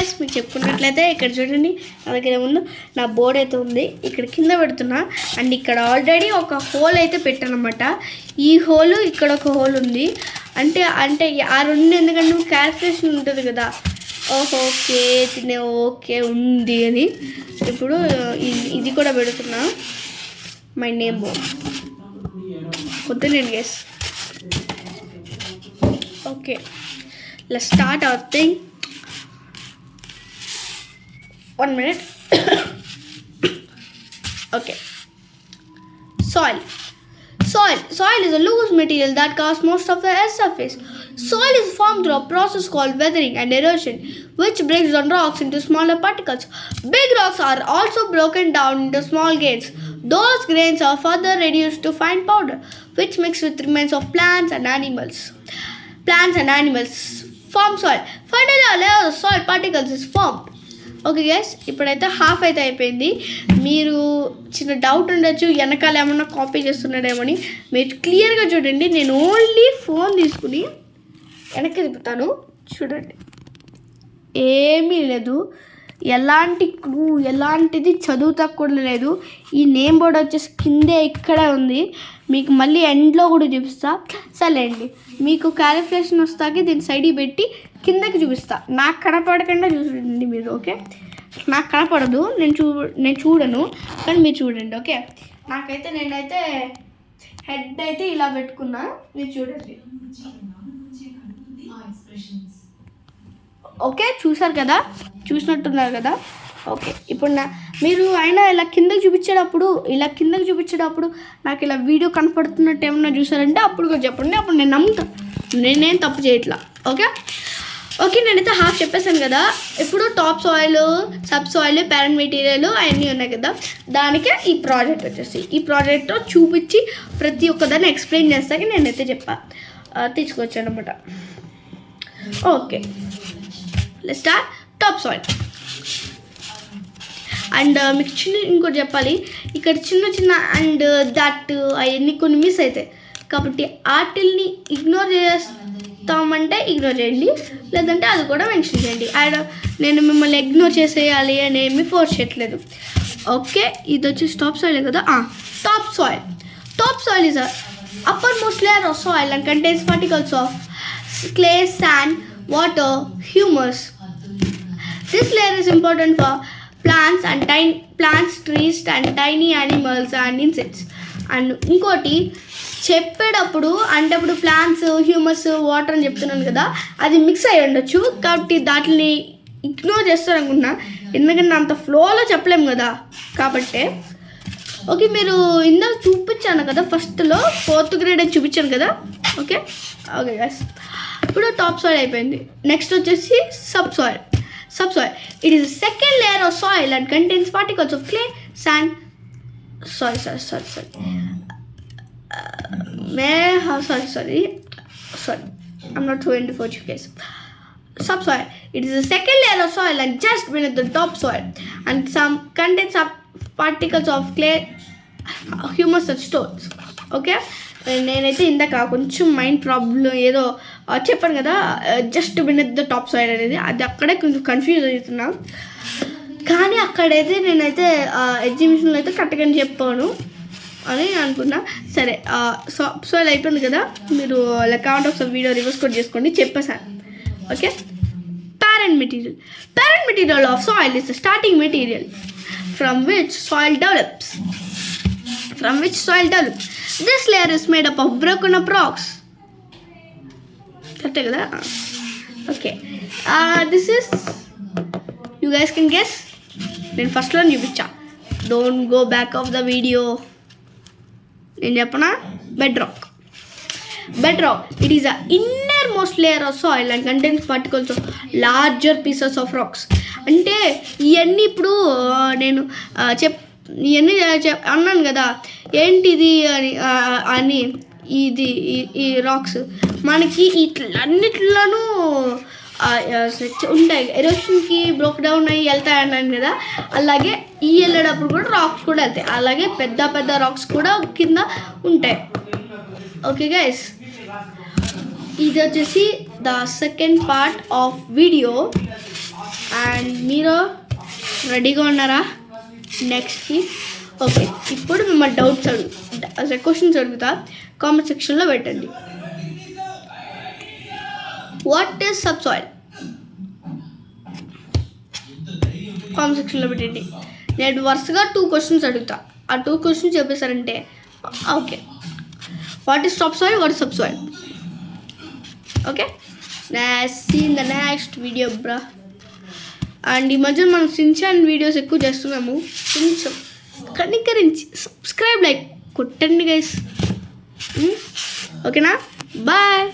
Guys మీకు చెప్పుకున్నట్లయితే ఇక్కడ చూడండి నా దగ్గర ముందు నా బోర్డ్ అయితే ఉంది. ఇక్కడ కింద పెడుతున్నా అండ్ ఇక్కడ ఆల్రెడీ ఒక హోల్ అయితే పెట్టాను అనమాట. ఈ హోల్ ఇక్కడ ఒక హోల్ ఉంది. అంటే ఆ రెండు ఎందుకంటే క్యాల్కులేషన్ ఉంటుంది కదా, ఓకే తినే ఓకే ఉంది అని. ఇప్పుడు ఇది కూడా పెడుతున్నా మై నేమ్ బోర్డ్. వద్దు నేను guys. Okay, let's start our thing. 1 minute. Okay. Soil is a loose material that covers most of the Earth's surface. Soil is formed through a process called weathering and erosion, which breaks down rocks into smaller particles. Big rocks are also broken down into small grains. Those grains are further reduced to fine powder, which mix with remains of plants and animals form soil. Finally, a layer of soil particles is formed. Okay guys, ఇప్పుడైతే half అయితే అయిపోయింది. మీరు చిన్న doubt ఉండొచ్చు వెనకాల ఏమన్నా copy చేస్తున్నాడేమని. మీరు క్లియర్గా చూడండి. నేను ఓన్లీ ఫోన్ తీసుకుని వెనక్కి తిప్పుతాను, చూడండి. ఏమీ లేదు, ఎలాంటి క్లూ ఎలాంటిది చదువుతా కూడా లేదు. ఈ నేమ్ బోర్డ్ వచ్చేసి కిందే ఇక్కడే ఉంది. మీకు మళ్ళీ ఎండ్లో కూడా చూపిస్తా. సరేండి, మీకు క్యాలిక్యులేషన్ వస్తాకి దీని సైడ్కి పెట్టి కిందకి చూపిస్తా. నాకు కనపడకుండా చూడండి మీరు. ఓకే, నాకు కనపడదు, నేను చూడను, కానీ మీరు చూడండి. ఓకే, నేనైతే హెడ్ అయితే ఇలా పెట్టుకున్నా, మీరు చూడండి. ఓకే, చూసినట్టున్నారు కదా. ఓకే, ఇప్పుడు మీరు అయినా ఇలా కిందకి చూపించేటప్పుడు నాకు ఇలా వీడియో కనపడుతున్నట్టు ఏమన్నా చూసారంటే అప్పుడు కూడా చెప్పండి. అప్పుడు నేను నమ్ముతాను, నేనేం తప్పు చేయట్లా. ఓకే, నేనైతే హాఫ్ చెప్పేసాను కదా. ఇప్పుడు top soil, sub soil, parent material అవన్నీ ఉన్నాయి కదా. దానికే ఈ ప్రాజెక్ట్ వచ్చేసి ఈ ప్రాజెక్ట్లో చూపించి ప్రతి ఒక్కదాన్ని ఎక్స్ప్లెయిన్ చేస్తాకి నేనైతే తీసుకొచ్చాను అనమాట. Okay, let's start. Top soil and మీకు ఇంకోటి చెప్పాలి. ఇక్కడ చిన్న అండ్ దట్ అవన్నీ కొన్ని మిస్ అవుతాయి కాబట్టి వాటిల్ని ఇగ్నోర్ చేస్తామంటే ఇగ్నోర్ చేయండి, లేదంటే అది కూడా మెన్షన్ చేయండి. అండ్ నేను మిమ్మల్ని ఇగ్నోర్ చేసేయాలి అని ఏమీ ఫోర్స్ చేయట్లేదు. ఓకే, ఇది వచ్చేసి టాప్ సాయిల్ కదా. Top soil is upper most layer of soil and contains particles of clay, sand, water, humus. This layer is important for plants, trees and tiny animals and insects. And ఇంకోటి చెప్పేటప్పుడు అంటే ఇప్పుడు plants, humus, water అని చెప్తున్నాను కదా, అది mix అయ్యి ఉండొచ్చు కాబట్టి దాటిని ఇగ్నోర్ చేస్తారు అనుకున్నా, ఎందుకంటే అంత ఫ్లోలో చెప్పలేము కదా కాబట్టి. ఓకే, మీరు ఇందాక చూపించాను కదా ఫస్ట్లో 4th grade అని చూపించాను కదా. ఓకే గైస్, ఇప్పుడు టాప్ సాయిల్ అయిపోయింది. నెక్స్ట్ వచ్చేసి sub soil. It is second layer of soil and contains particles of clay, sand. Sorry. I'm not going to force you guys. Subsoil. It is the second layer of soil and just beneath the topsoil, and some contains particles of clay, humus and stones. Okay. నేనైతే ఇందాక కొంచెం mind problem ఏదో చెప్పాను కదా, just బినెత్ the top side అనేది, అది అక్కడే కొంచెం కన్ఫ్యూజ్ అవుతున్నా. కానీ అక్కడైతే నేనైతే ఎగ్జిబిషన్లో అయితే కరెక్ట్గా చెప్పాను అని అనుకున్నా. సరే, సాయిల్ అయిపోయింది కదా. మీరు కామెంట్ ఒకసారి వీడియో రివర్స్ కూడా చేసుకోండి, చెప్పేసాను. Okay, parent material of soil is the starting material from which soil develops. This layer is made up of broken up rocks. Correct kada? Okay. This is, you guys can guess. Then first one you picha. Don't go back of the video. Then yapna bedrock. It is the innermost layer of soil and contains particles of larger pieces of rocks. అంటే ఇవన్నీ ఇప్పుడు నేను ఇవన్నీ అన్నాను కదా ఏంటిది అని ఇది ఈ రాక్స్ మనకి ఇట్లన్నిట్లోనూ ఉంటాయి. ఎరోషన్కి బ్రోక్ డౌన్ అయ్యి వెళ్తాయి అన్నాను కదా, అలాగే ఈ వెళ్ళేటప్పుడు కూడా రాక్స్ కూడా వెళ్తాయి, అలాగే పెద్ద రాక్స్ కూడా కింద ఉంటాయి. ఓకే గైస్, ఇది వచ్చేసి the second part of video. And మీరు రెడీగా ఉన్నారా నెక్స్ట్కి? ఓకే, ఇప్పుడు మిమ్మల్ని డౌట్స్ అడుగు క్వశ్చన్స్ అడుగుతా, కామెంట్ సెక్షన్లో పెట్టండి. What is subsoil? Comment సెక్షన్లో పెట్టండి. నేను వరుసగా 2 క్వశ్చన్స్ అడుగుతా, ఆ 2 క్వశ్చన్స్ చెప్పేశారంటే okay. What is topsoil, what is subsoil? Okay, see in the next video bro. And ఈ మధ్య మనం సిన్చాన్ వీడియోస్ ఎక్కువ చేస్తున్నాము, కొంచెం కనికరించి సబ్స్క్రైబ్ లైక్ కొట్టండి గైస్. ఓకేనా, బాయ్.